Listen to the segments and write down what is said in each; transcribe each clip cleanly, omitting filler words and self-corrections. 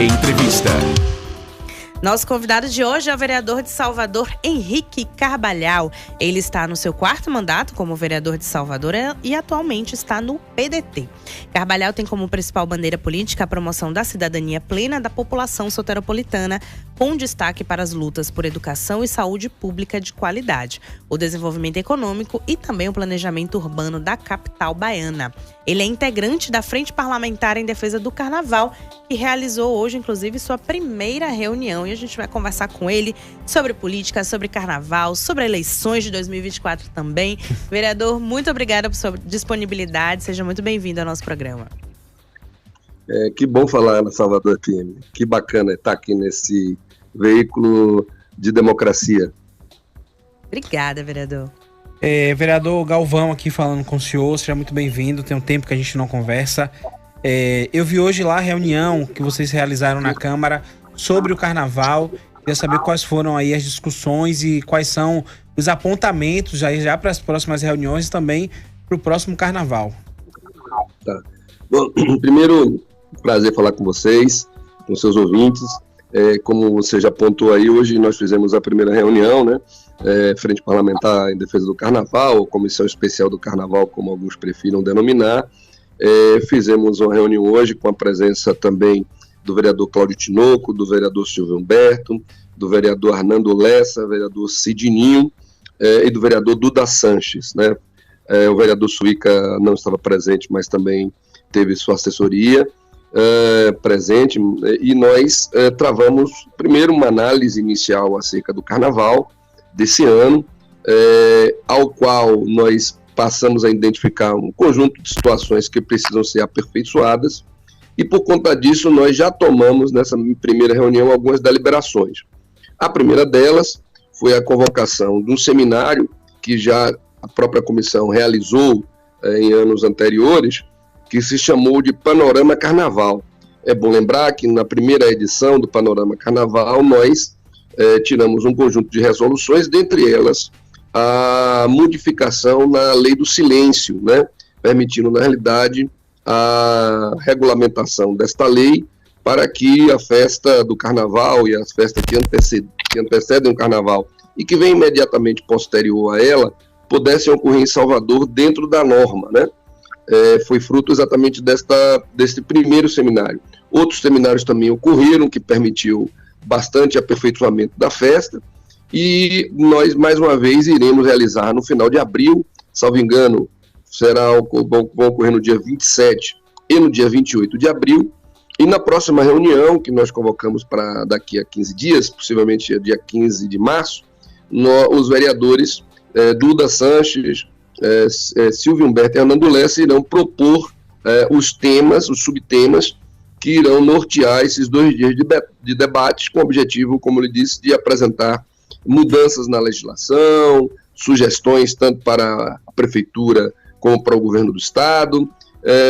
Entrevista. Nosso convidado de hoje é o vereador de Salvador, Henrique Carbalhal. Ele está no seu 4º mandato como vereador de Salvador e atualmente está no PDT. Carbalhal tem como principal bandeira política a promoção da cidadania plena da população soteropolitana, com destaque para as lutas por educação e saúde pública de qualidade, o desenvolvimento econômico e também o planejamento urbano da capital baiana. Ele é integrante da Frente Parlamentar em Defesa do Carnaval, que realizou hoje, inclusive, sua primeira reunião. E a gente vai conversar com ele sobre política, sobre carnaval, sobre eleições de 2024 também. Vereador, muito obrigada por sua disponibilidade. Seja muito bem-vindo ao nosso programa. Que bom falar na Salvador FM. Que bacana estar aqui nesse veículo de democracia. Obrigada, vereador. Vereador Galvão aqui falando com o senhor, seja muito bem-vindo, tem um tempo que a gente não conversa. Eu vi hoje lá a reunião que vocês realizaram na Câmara sobre o Carnaval, queria saber quais foram aí as discussões e quais são os apontamentos já para as próximas reuniões e também para o próximo Carnaval. Tá. Bom, primeiro, prazer falar com vocês, com seus ouvintes. Como você já apontou aí, hoje nós fizemos a primeira reunião, né? Frente Parlamentar em Defesa do Carnaval, ou Comissão Especial do Carnaval, como alguns prefiram denominar. Fizemos uma reunião hoje com a presença também do vereador Cláudio Tinoco, do vereador Silvio Humberto, do vereador Arnando Lessa, vereador Cidinho e do vereador Duda Sanches, né? O vereador Suíca não estava presente, mas também teve sua assessoria presente, e nós travamos primeiro uma análise inicial acerca do Carnaval desse ano, ao qual nós passamos a identificar um conjunto de situações que precisam ser aperfeiçoadas, e por conta disso nós já tomamos nessa primeira reunião algumas deliberações. A primeira delas foi a convocação de um seminário que já a própria comissão realizou em anos anteriores, que se chamou de Panorama Carnaval. É bom lembrar que na primeira edição do Panorama Carnaval nós tiramos um conjunto de resoluções, dentre elas a modificação na lei do silêncio, né? Permitindo, na realidade, a regulamentação desta lei para que a festa do Carnaval e as festas que antecedem o Carnaval e que vem imediatamente posterior a ela pudessem ocorrer em Salvador dentro da norma, né? Foi fruto exatamente desse primeiro seminário. Outros seminários também ocorreram, que permitiu bastante aperfeiçoamento da festa, e nós, mais uma vez, iremos realizar no final de abril, salvo engano, vão ocorrer no dia 27 e no dia 28 de abril, e na próxima reunião, que nós convocamos para daqui a 15 dias, possivelmente dia 15 de março, os vereadores Duda Sanches, Silvio Humberto e Arnando Lessa irão propor os temas, os subtemas que irão nortear esses 2 dias de debates, com o objetivo, como eu disse, de apresentar mudanças na legislação, sugestões tanto para a prefeitura como para o governo do estado,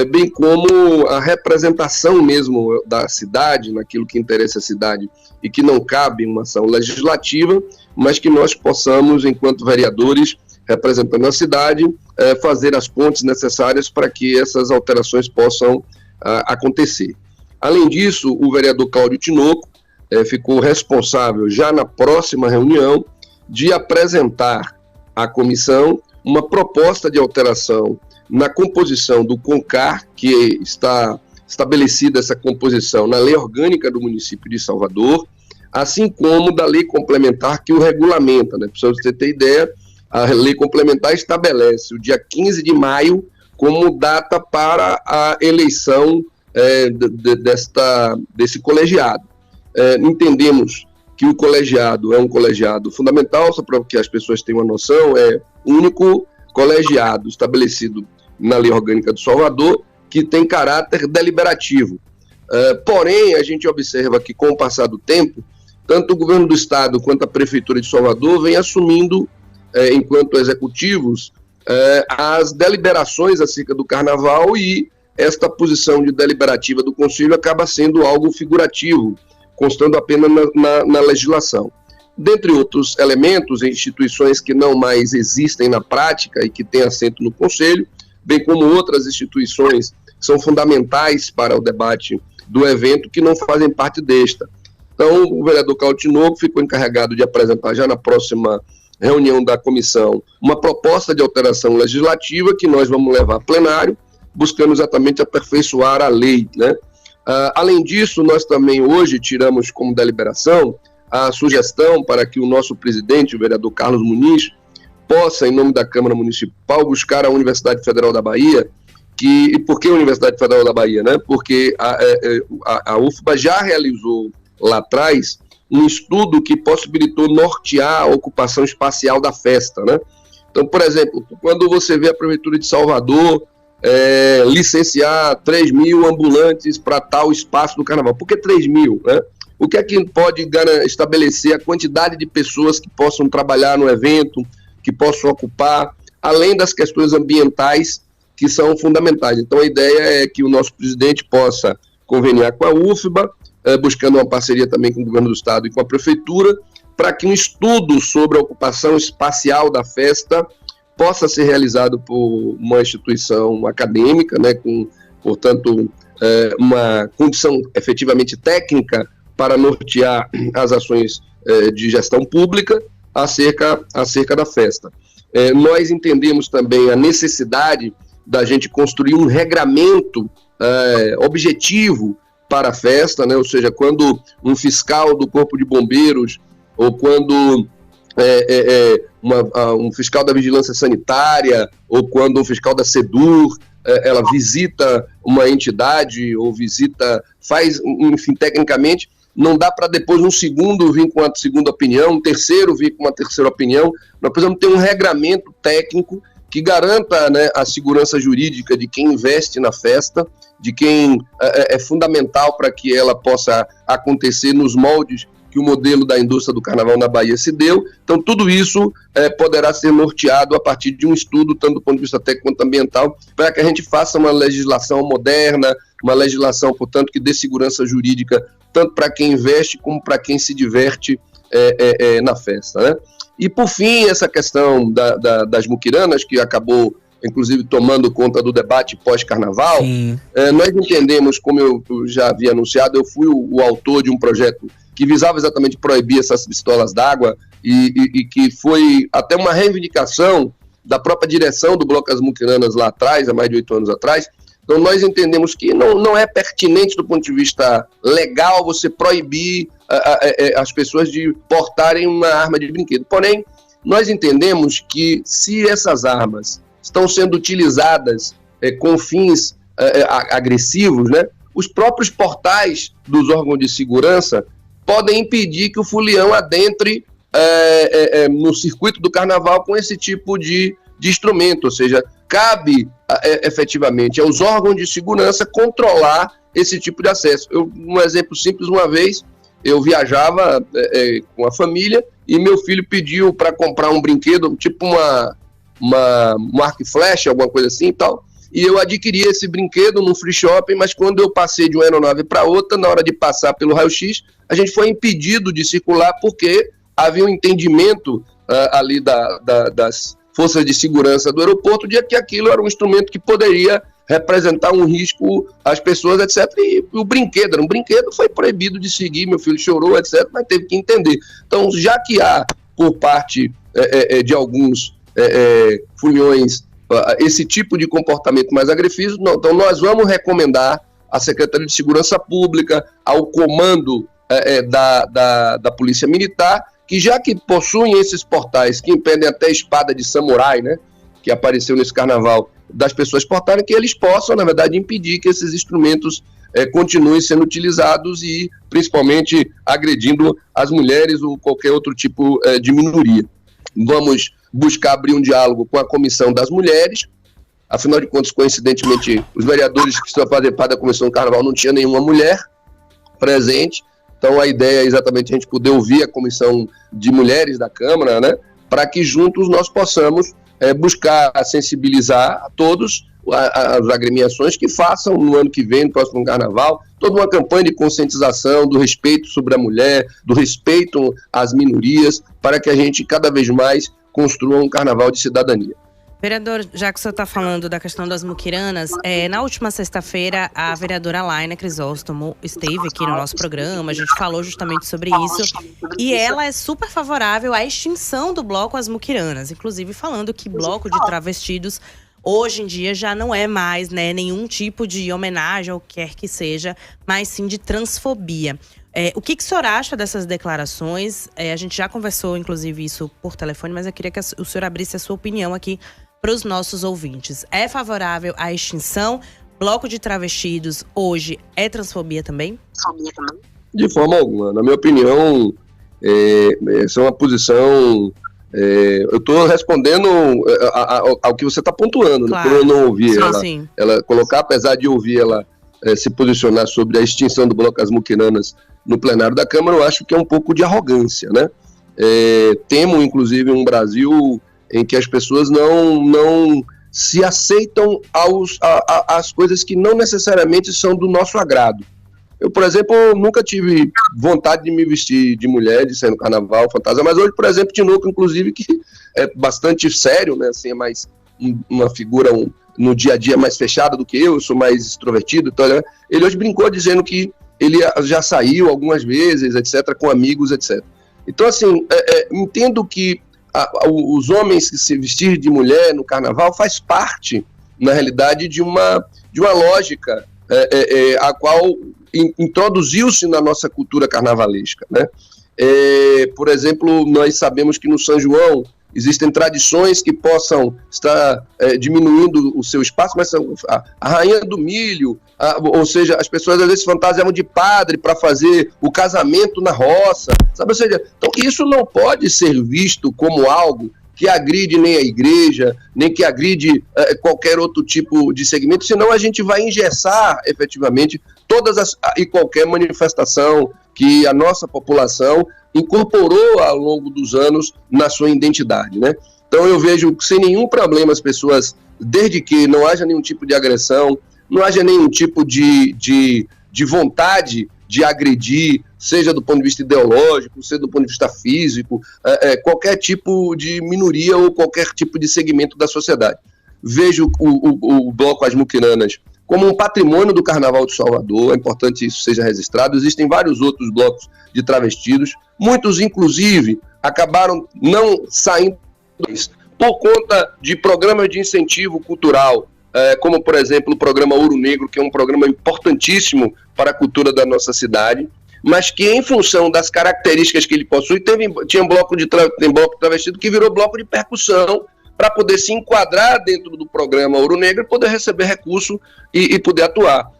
bem como a representação mesmo da cidade, naquilo que interessa a cidade e que não cabe em uma ação legislativa, mas que nós possamos, enquanto vereadores, representando a cidade, fazer as pontes necessárias para que essas alterações possam acontecer. Além disso, o vereador Cláudio Tinoco ficou responsável, já na próxima reunião, de apresentar à comissão uma proposta de alteração na composição do CONCAR, que está estabelecida essa composição na lei orgânica do município de Salvador, assim como da lei complementar que o regulamenta, né? Para você ter ideia, a lei complementar estabelece o dia 15 de maio como data para a eleição desse colegiado. Entendemos que o colegiado é um colegiado fundamental, só para que as pessoas tenham uma noção, é o único colegiado estabelecido na lei orgânica do Salvador que tem caráter deliberativo. Porém, a gente observa que, com o passar do tempo, tanto o governo do estado quanto a prefeitura de Salvador vem assumindo, enquanto executivos, as deliberações acerca do carnaval, e esta posição de deliberativa do Conselho acaba sendo algo figurativo, constando apenas na legislação. Dentre outros elementos, instituições que não mais existem na prática e que têm assento no Conselho, bem como outras instituições que são fundamentais para o debate do evento que não fazem parte desta. Então, o vereador Cláudio Tinoco ficou encarregado de apresentar já na próxima reunião da comissão uma proposta de alteração legislativa que nós vamos levar a plenário, buscando exatamente aperfeiçoar a lei, né? Além disso, nós também hoje tiramos como deliberação a sugestão para que o nosso presidente, o vereador Carlos Muniz, possa, em nome da Câmara Municipal, buscar a Universidade Federal da Bahia. E por que a Universidade Federal da Bahia, né? Porque a UFBA já realizou lá atrás um estudo que possibilitou nortear a ocupação espacial da festa, né? Então, por exemplo, quando você vê a Prefeitura de Salvador licenciar 3 mil ambulantes para tal espaço do Carnaval, por que 3 mil, né? O que é que pode estabelecer a quantidade de pessoas que possam trabalhar no evento, que possam ocupar, além das questões ambientais que são fundamentais. Então, a ideia é que o nosso presidente possa conveniar com a UFBA, buscando uma parceria também com o governo do estado e com a prefeitura, para que um estudo sobre a ocupação espacial da festa possa ser realizado por uma instituição acadêmica, né, com, portanto, uma condição efetivamente técnica para nortear as ações de gestão pública acerca da festa. Nós entendemos também a necessidade da gente construir um regramento objetivo para a festa, né? Ou seja, quando um fiscal do Corpo de Bombeiros ou quando um fiscal da Vigilância Sanitária ou quando um fiscal da SEDUR ela visita uma entidade ou enfim, tecnicamente, não dá para depois um segundo vir com a segunda opinião, um terceiro vir com uma terceira opinião. Nós precisamos ter um regramento técnico que garanta, né, a segurança jurídica de quem investe na festa, de quem é fundamental para que ela possa acontecer nos moldes que o modelo da indústria do carnaval na Bahia se deu. Então, tudo isso poderá ser norteado a partir de um estudo, tanto do ponto de vista técnico quanto ambiental, para que a gente faça uma legislação moderna, uma legislação, portanto, que dê segurança jurídica, tanto para quem investe como para quem se diverte na festa, né? E, por fim, essa questão das muquiranas, que acabou, inclusive, tomando conta do debate pós-carnaval, nós entendemos, como eu já havia anunciado, eu fui o autor de um projeto que visava exatamente proibir essas pistolas d'água e que foi até uma reivindicação da própria direção do Bloco das Muquiranas lá atrás, há mais de 8 anos atrás. Então, nós entendemos que não é pertinente do ponto de vista legal você proibir as pessoas de portarem uma arma de brinquedo. Porém, nós entendemos que se essas armas estão sendo utilizadas com fins agressivos, né, os próprios portais dos órgãos de segurança podem impedir que o folião adentre no circuito do carnaval com esse tipo de instrumento, ou seja, cabe efetivamente aos órgãos de segurança controlar esse tipo de acesso. Um exemplo simples, uma vez eu viajava com a família e meu filho pediu para comprar um brinquedo, tipo um arco e flecha, alguma coisa assim e tal, e eu adquiri esse brinquedo num free shopping, mas quando eu passei de uma aeronave para outra, na hora de passar pelo raio-x, a gente foi impedido de circular porque havia um entendimento ali das forças de segurança do aeroporto de que aquilo era um instrumento que poderia representar um risco às pessoas, etc. E o brinquedo era um brinquedo, foi proibido de seguir, meu filho chorou, etc., mas teve que entender. Então, já que há, por parte de alguns foliões, esse tipo de comportamento mais agressivo, então nós vamos recomendar à Secretaria de Segurança Pública, ao comando da Polícia Militar, que já que possuem esses portais que impedem até espada de samurai, né, que apareceu nesse carnaval, das pessoas portarem, que eles possam, na verdade, impedir que esses instrumentos continuem sendo utilizados e, principalmente, agredindo as mulheres ou qualquer outro tipo de minoria. Vamos buscar abrir um diálogo com a Comissão das Mulheres. Afinal de contas, coincidentemente, os vereadores que estão fazendo parte da Comissão do Carnaval não tinha nenhuma mulher presente. Então, a ideia é exatamente a gente poder ouvir a Comissão de Mulheres da Câmara, né, para que juntos nós possamos buscar sensibilizar a todos as agremiações que façam no ano que vem, no próximo Carnaval, toda uma campanha de conscientização do respeito sobre a mulher, do respeito às minorias, para que a gente cada vez mais construa um Carnaval de cidadania. Vereador, já que o senhor está falando da questão das muquiranas, na última sexta-feira a vereadora Laina Crisóstomo esteve aqui no nosso programa, a gente falou justamente sobre isso, e ela é super favorável à extinção do bloco As Muquiranas, inclusive falando que bloco de travestidos hoje em dia já não é mais, né, nenhum tipo de homenagem ou quer que seja, mas sim de transfobia. O que o senhor acha dessas declarações? A gente já conversou, inclusive, isso por telefone, mas eu queria que o senhor abrisse a sua opinião aqui para os nossos ouvintes. É favorável à extinção? Bloco de travestidos hoje é transfobia também? De forma alguma. Na minha opinião, essa é uma posição... eu estou respondendo ao que você está pontuando, claro, né? Por eu não ouvir ela colocar, apesar de ouvir ela se posicionar sobre a extinção do bloco As Muquiranas no plenário da Câmara, eu acho que é um pouco de arrogância, né? Temo, inclusive, um Brasil em que as pessoas não se aceitam às coisas que não necessariamente são do nosso agrado. Eu, por exemplo, nunca tive vontade de me vestir de mulher, de sair no carnaval, fantasia, mas hoje, por exemplo, Tinoco, inclusive, que é bastante sério, né? Assim, é mais uma figura no dia a dia mais fechada do que eu sou mais extrovertido, então, né? Ele hoje brincou dizendo que ele já saiu algumas vezes, etc., com amigos, etc. Então, assim, entendo que os homens que se vestir de mulher no carnaval faz parte, na realidade, de uma lógica a qual introduziu-se na nossa cultura carnavalesca, né? Por exemplo, nós sabemos que no São João existem tradições que possam estar diminuindo o seu espaço, mas a rainha do milho, ou seja, as pessoas às vezes fantasiavam de padre para fazer o casamento na roça, sabe? Ou seja, então isso não pode ser visto como algo que agride nem a igreja, nem que agride qualquer outro tipo de segmento, senão a gente vai engessar efetivamente todas e qualquer manifestação que a nossa população incorporou ao longo dos anos na sua identidade, né? Então eu vejo sem nenhum problema as pessoas, desde que não haja nenhum tipo de agressão, não haja nenhum tipo de vontade de agredir, seja do ponto de vista ideológico, seja do ponto de vista físico, qualquer tipo de minoria ou qualquer tipo de segmento da sociedade. Vejo o bloco As Muquiranas como um patrimônio do Carnaval de Salvador, é importante isso seja registrado. Existem vários outros blocos de travestidos, muitos, inclusive, acabaram não saindo por conta de programas de incentivo cultural, como, por exemplo, o programa Ouro Negro, que é um programa importantíssimo para a cultura da nossa cidade, mas que, em função das características que ele possui, tinha bloco de travestido que virou bloco de percussão, para poder se enquadrar dentro do programa Ouro Negro e poder receber recurso e poder atuar.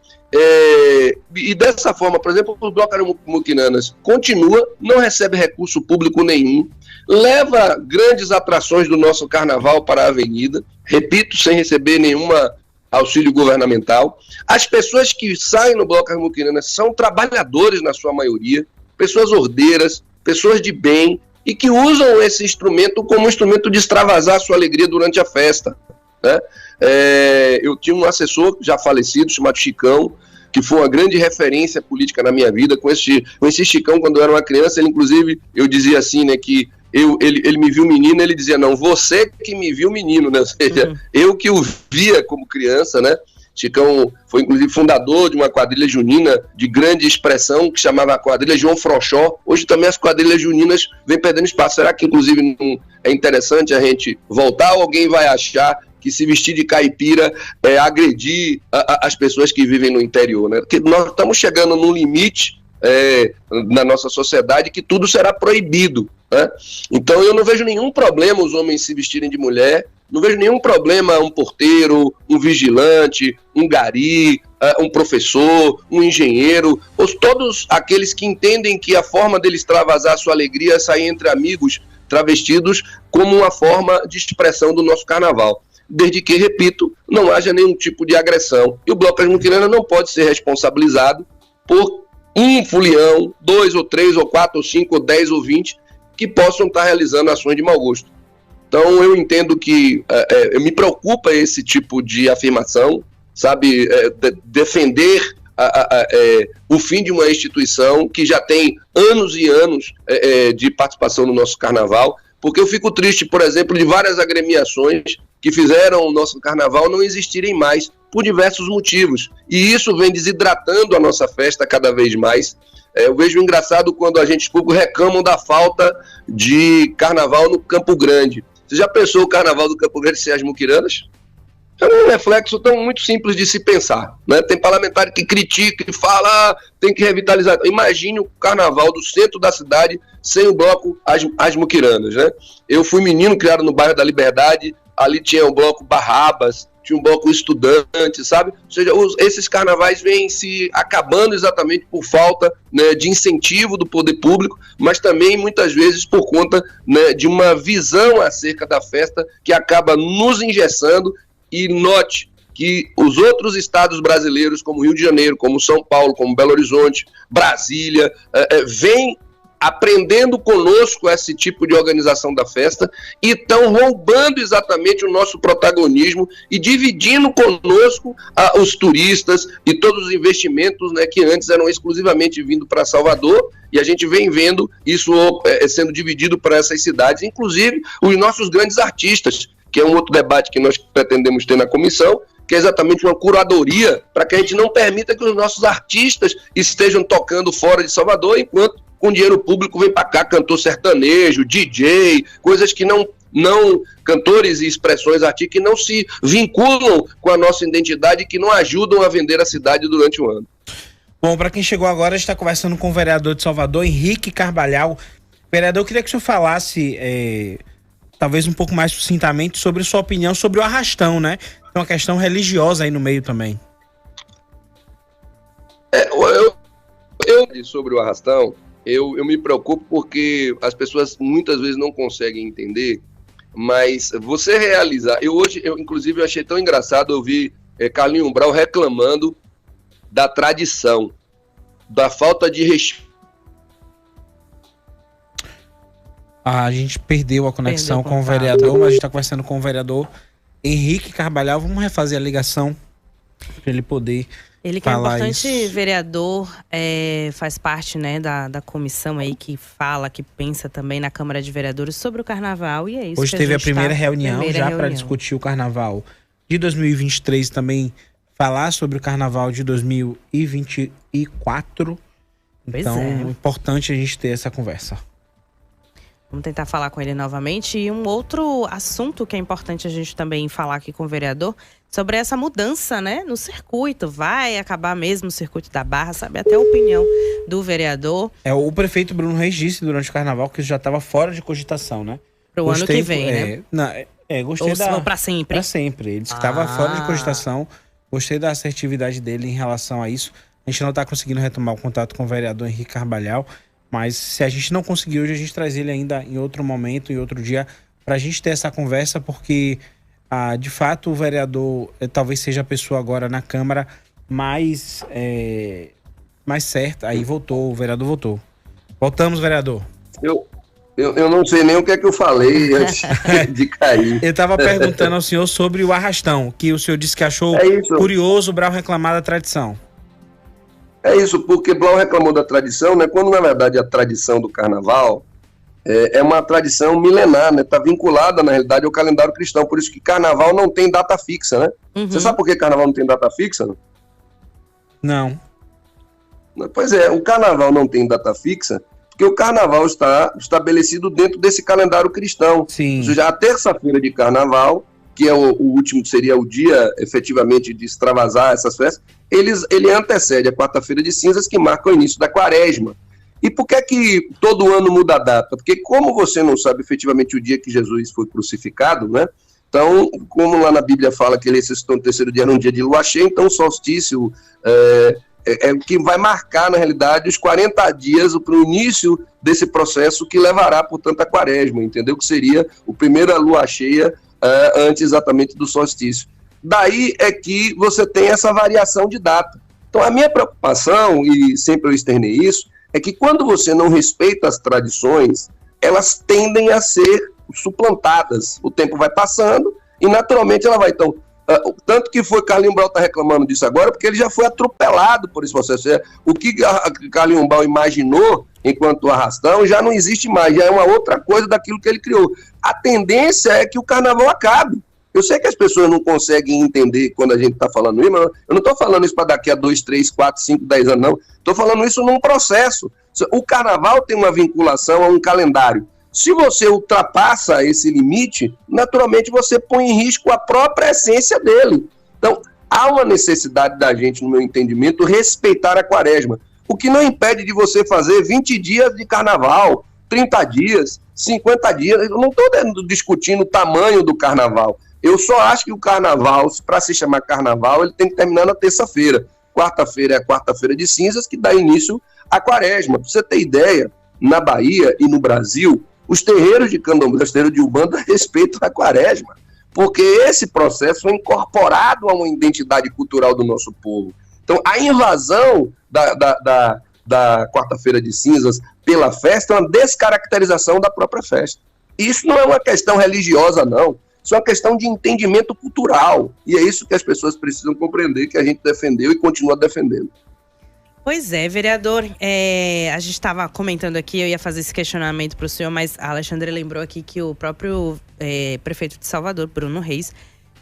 E dessa forma, por exemplo, o Bloco As Muquiranas continua, não recebe recurso público nenhum, leva grandes atrações do nosso carnaval para a avenida, repito, sem receber nenhuma auxílio governamental. As pessoas que saem no Bloco As Muquiranas são trabalhadores na sua maioria, pessoas ordeiras, pessoas de bem, e que usam esse instrumento como um instrumento de extravasar a sua alegria durante a festa, né? Eu tinha um assessor já falecido, chamado Chicão, que foi uma grande referência política na minha vida. Com esse Chicão, quando eu era uma criança, ele, inclusive, eu dizia assim, né, que ele me viu menino, ele dizia, não, você que me viu menino, né? Ou seja, eu que o via como criança, né? Chicão foi, inclusive, fundador de uma quadrilha junina de grande expressão, que chamava a quadrilha João Frochó. Hoje também as quadrilhas juninas vêm perdendo espaço. Será que, inclusive, não é interessante a gente voltar, ou alguém vai achar que se vestir de caipira é agredir as pessoas que vivem no interior, né? Porque nós estamos chegando num limite na nossa sociedade que tudo será proibido, né? Então eu não vejo nenhum problema os homens se vestirem de mulher, não vejo nenhum problema um porteiro, um vigilante, um gari, um professor, um engenheiro, todos aqueles que entendem que a forma deles extravasar sua alegria é sair entre amigos travestidos como uma forma de expressão do nosso carnaval. Desde que, repito, não haja nenhum tipo de agressão. E o Bloco As Muquiranas não pode ser responsabilizado por um fulião, 2 ou 3 ou 4 ou 5 ou 10 ou 20 que possam estar realizando ações de mau gosto. Então eu entendo que me preocupa esse tipo de afirmação, sabe, defender o fim de uma instituição que já tem anos e anos de participação no nosso carnaval, porque eu fico triste, por exemplo, de várias agremiações que fizeram o nosso carnaval não existirem mais, por diversos motivos. E isso vem desidratando a nossa festa cada vez mais. Eu vejo engraçado quando agentes públicos reclamam da falta de carnaval no Campo Grande. Você já pensou o carnaval do Campo Grande sem as muquiranas? É um reflexo tão muito simples de se pensar, né? Tem parlamentar que critica e fala, tem que revitalizar. Imagine o carnaval do centro da cidade sem o bloco As Muquiranas, né? Eu fui menino criado no bairro da Liberdade, ali tinha o bloco Barrabas, tinha um bloco Estudante, sabe? Ou seja, esses carnavais vêm se acabando exatamente por falta, né, de incentivo do poder público, mas também muitas vezes por conta, né, de uma visão acerca da festa que acaba nos engessando. E note que os outros estados brasileiros, como Rio de Janeiro, como São Paulo, como Belo Horizonte, Brasília, vêm aprendendo conosco esse tipo de organização da festa e estão roubando exatamente o nosso protagonismo e dividindo conosco os turistas e todos os investimentos, né, que antes eram exclusivamente vindo para Salvador, e a gente vem vendo isso sendo dividido para essas cidades, inclusive os nossos grandes artistas, que é um outro debate que nós pretendemos ter na comissão, que é exatamente uma curadoria para que a gente não permita que os nossos artistas estejam tocando fora de Salvador, enquanto com dinheiro público vem para cá cantor sertanejo, DJ, coisas que não cantores e expressões artísticas que não se vinculam com a nossa identidade e que não ajudam a vender a cidade durante o ano. Bom, para quem chegou agora, a gente está conversando com o vereador de Salvador, Henrique Carvalhal. Vereador, eu queria que o senhor falasse... talvez um pouco mais sucintamente sobre sua opinião sobre o arrastão, né? Tem uma questão religiosa aí no meio também. Sobre o arrastão, eu me preocupo porque as pessoas muitas vezes não conseguem entender, mas você realizar... Eu inclusive, achei tão engraçado ouvir Carlinhos Brau reclamando da tradição, da falta de respeito. A gente perdeu a conexão com o vereador, mas a gente está conversando com o vereador Henrique Carvalhal. Vamos refazer a ligação para ele poder Ele que é falar importante isso. Vereador, faz parte, né, da comissão aí que fala, que pensa também na Câmara de Vereadores sobre o Carnaval, e é isso. Hoje que teve a gente primeira reunião já para discutir. discutir o Carnaval de 2023, também falar sobre o Carnaval de 2024. Pois Então, é. é importante a gente ter essa conversa. Vamos tentar falar com ele novamente. E um outro assunto que é importante a gente também falar aqui com o vereador, sobre essa mudança, né, no circuito. Vai acabar mesmo o circuito da Barra, sabe? Até a opinião do vereador. O prefeito Bruno Reis disse durante o Carnaval que isso já estava fora de cogitação, né? Pro ano que vem, né? Gostei Ou pra sempre. Pra sempre. Ele disse que estava fora de cogitação. Gostei da assertividade dele em relação a isso. A gente não está conseguindo retomar o contato com o vereador Henrique Carvalhal, mas se a gente não conseguir hoje, a gente traz ele ainda em outro momento, em outro dia, para a gente ter essa conversa, porque de fato o vereador talvez seja a pessoa agora na Câmara mais certa. Aí o vereador voltou. Voltamos, vereador. Eu não sei nem o que é que eu falei antes de cair. Eu estava perguntando ao senhor sobre o arrastão, que o senhor disse que achou curioso o Brau reclamar da tradição. É isso, porque Blau reclamou da tradição, né? Quando, na verdade, a tradição do Carnaval é uma tradição milenar, né? Está vinculada, na realidade, ao calendário cristão. Por isso que Carnaval não tem data fixa, né? Uhum. Você sabe por que Carnaval não tem data fixa? Não. Pois é, o Carnaval não tem data fixa porque o Carnaval está estabelecido dentro desse calendário cristão. Sim. Ou seja, a terça-feira de Carnaval, que é o último, seria o dia, efetivamente, de extravasar essas festas, ele antecede a quarta-feira de cinzas, que marca o início da quaresma. E por que todo ano muda a data? Porque como você não sabe efetivamente o dia que Jesus foi crucificado, né? Então, como lá na Bíblia fala que ele ressuscitou no terceiro dia, num dia de lua cheia, então o solstício é o que vai marcar, na realidade, os 40 dias para o início desse processo que levará, portanto, a quaresma, entendeu? Que seria a primeira lua cheia antes exatamente do solstício. Daí é que você tem essa variação de data. Então, a minha preocupação, e sempre eu externei isso, é que quando você não respeita as tradições, elas tendem a ser suplantadas. O tempo vai passando e, naturalmente, ela vai. Então, tanto que foi Carlinhos Brau está reclamando disso agora, porque ele já foi atropelado por esse processo. O que Carlinhos Brau imaginou enquanto arrastão já não existe mais, já é uma outra coisa daquilo que ele criou. A tendência é que o Carnaval acabe. Eu sei que as pessoas não conseguem entender quando a gente está falando isso, mas eu não estou falando isso para daqui a 2, 3, 4, 5, 10 anos, não. Estou falando isso num processo. O carnaval tem uma vinculação a um calendário. Se você ultrapassa esse limite, naturalmente você põe em risco a própria essência dele. Então, há uma necessidade da gente, no meu entendimento, respeitar a quaresma. O que não impede de você fazer 20 dias de carnaval, 30 dias, 50 dias. Eu não estou discutindo o tamanho do carnaval. Eu só acho que o carnaval, para se chamar carnaval, ele tem que terminar na terça-feira. Quarta-feira é a quarta-feira de cinzas, que dá início à quaresma. Para você ter ideia, na Bahia e no Brasil, os terreiros de candomblé, os terreiros de Umbanda respeitam a quaresma, porque esse processo é incorporado a uma identidade cultural do nosso povo. Então, a invasão da quarta-feira de cinzas pela festa é uma descaracterização da própria festa. Isso não é uma questão religiosa, não. Isso é uma questão de entendimento cultural. E é isso que as pessoas precisam compreender, que a gente defendeu e continua defendendo. Pois é, vereador, a gente estava comentando aqui, eu ia fazer esse questionamento para o senhor, mas a Alexandre lembrou aqui que o próprio prefeito de Salvador, Bruno Reis,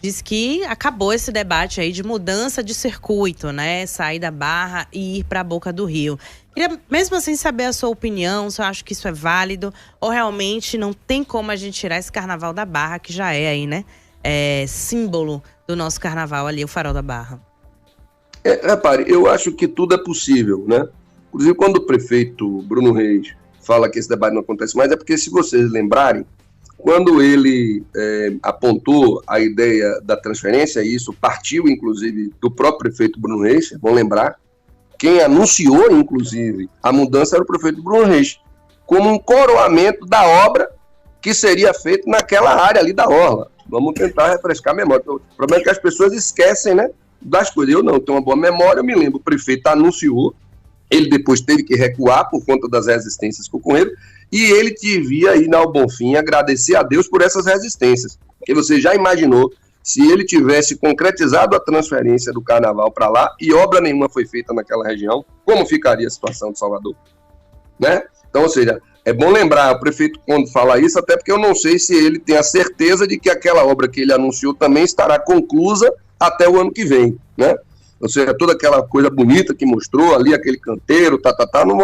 disse que acabou esse debate aí de mudança de circuito, né? Sair da Barra e ir para a Boca do Rio. Queria mesmo assim saber a sua opinião, se eu acho que isso é válido ou realmente não tem como a gente tirar esse carnaval da Barra, que já é aí, né? Símbolo do nosso carnaval ali, o Farol da Barra. Repare, eu acho que tudo é possível, né? Inclusive, quando o prefeito Bruno Reis fala que esse debate não acontece mais, é porque, se vocês lembrarem, quando ele apontou a ideia da transferência, e isso partiu, inclusive, do próprio prefeito Bruno Reis, é bom lembrar, quem anunciou, inclusive, a mudança era o prefeito Bruno Reis, como um coroamento da obra que seria feita naquela área ali da orla. Vamos tentar refrescar a memória. O problema é que as pessoas esquecem, né, das coisas. Eu não tenho uma boa memória, eu me lembro, o prefeito anunciou, ele depois teve que recuar por conta das resistências que ocorreram, e ele devia ir ao Bonfim agradecer a Deus por essas resistências. Porque você já imaginou se ele tivesse concretizado a transferência do carnaval para lá e obra nenhuma foi feita naquela região, como ficaria a situação de Salvador? Né? Então, ou seja, é bom lembrar, o prefeito, quando fala isso, até porque eu não sei se ele tem a certeza de que aquela obra que ele anunciou também estará conclusa até o ano que vem, né? Ou seja, toda aquela coisa bonita que mostrou ali, aquele canteiro,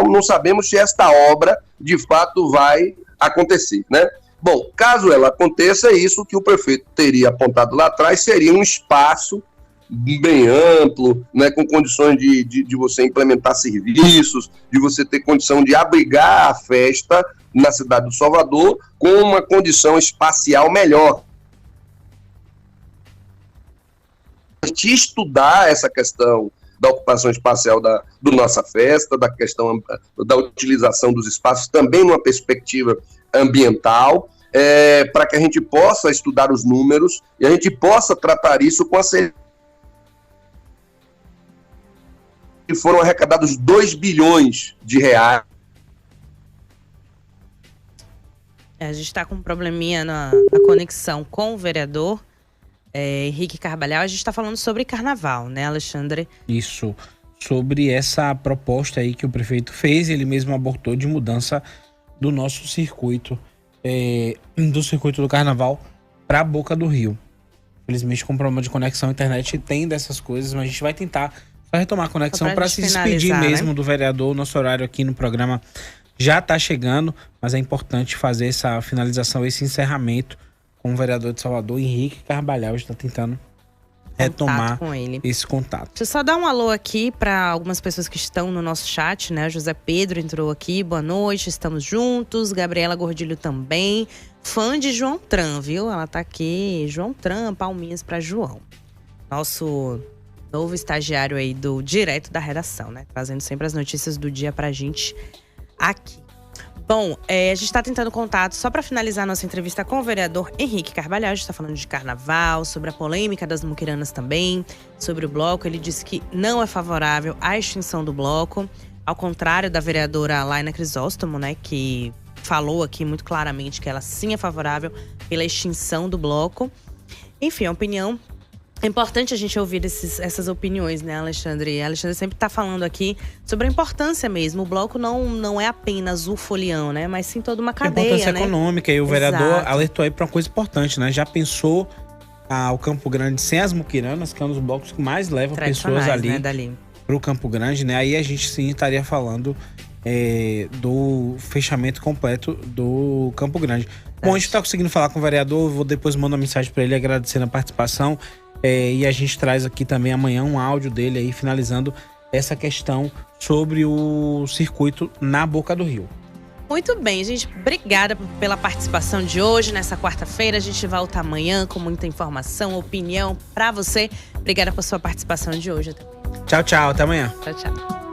não sabemos se esta obra, de fato, vai acontecer, né? Bom, caso ela aconteça, isso que o prefeito teria apontado lá atrás seria um espaço bem amplo, né, com condições de você implementar serviços, de você ter condição de abrigar a festa na cidade do Salvador com uma condição espacial melhor. De estudar essa questão da ocupação espacial do nossa festa, da questão da utilização dos espaços, também numa perspectiva ambiental, para que a gente possa estudar os números e a gente possa tratar isso com a seriedade. Foram arrecadados 2 bilhões de reais. A gente está com um probleminha na conexão com o vereador Henrique Carvalhal. A gente está falando sobre carnaval, né, Alexandre? Isso, sobre essa proposta aí que o prefeito fez, ele mesmo abortou, de mudança do nosso circuito, do circuito do carnaval para a Boca do Rio. Infelizmente, com problema de conexão, a internet tem dessas coisas, mas a gente vai tentar só retomar a conexão para se despedir mesmo, né, do vereador. Nosso horário aqui no programa já está chegando, mas é importante fazer essa finalização, esse encerramento com o vereador de Salvador, Henrique Carvalhal. Está tentando retomar com ele esse contato. Deixa eu só dar um alô aqui para algumas pessoas que estão no nosso chat, né? José Pedro entrou aqui, boa noite, estamos juntos. Gabriela Gordilho também, fã de João Tran, viu? Ela tá aqui, João Tran, palminhas para João. Nosso novo estagiário aí direto da redação, né? Trazendo sempre as notícias do dia pra gente aqui. Bom, a gente está tentando contato só para finalizar nossa entrevista com o vereador Henrique Carvalhal. A gente está falando de carnaval, sobre a polêmica das muquiranas também, sobre o bloco. Ele disse que não é favorável à extinção do bloco, ao contrário da vereadora Laina Crisóstomo, né, que falou aqui muito claramente que ela sim é favorável pela extinção do bloco. Enfim, a opinião. É importante a gente ouvir essas opiniões, né, Alexandre? A Alexandre sempre está falando aqui sobre a importância mesmo. O bloco não é apenas o folião, né? Mas sim toda uma cadeia, importância né? Econômica. E o vereador alertou aí para uma coisa importante, né? Já pensou ao Campo Grande sem as muquiranas, que é um dos blocos que mais levam pessoas ali, né, dali pro Campo Grande, né? Aí a gente sim estaria falando do fechamento completo do Campo Grande. Bom, a gente tá conseguindo falar com o vereador, vou depois mandar uma mensagem para ele agradecendo a participação, e a gente traz aqui também amanhã um áudio dele aí finalizando essa questão sobre o circuito na Boca do Rio. Muito bem, gente. Obrigada pela participação de hoje, nessa quarta-feira. A gente volta amanhã com muita informação, opinião para você. Obrigada por sua participação de hoje. Tchau, tchau. Até amanhã. Tchau, tchau.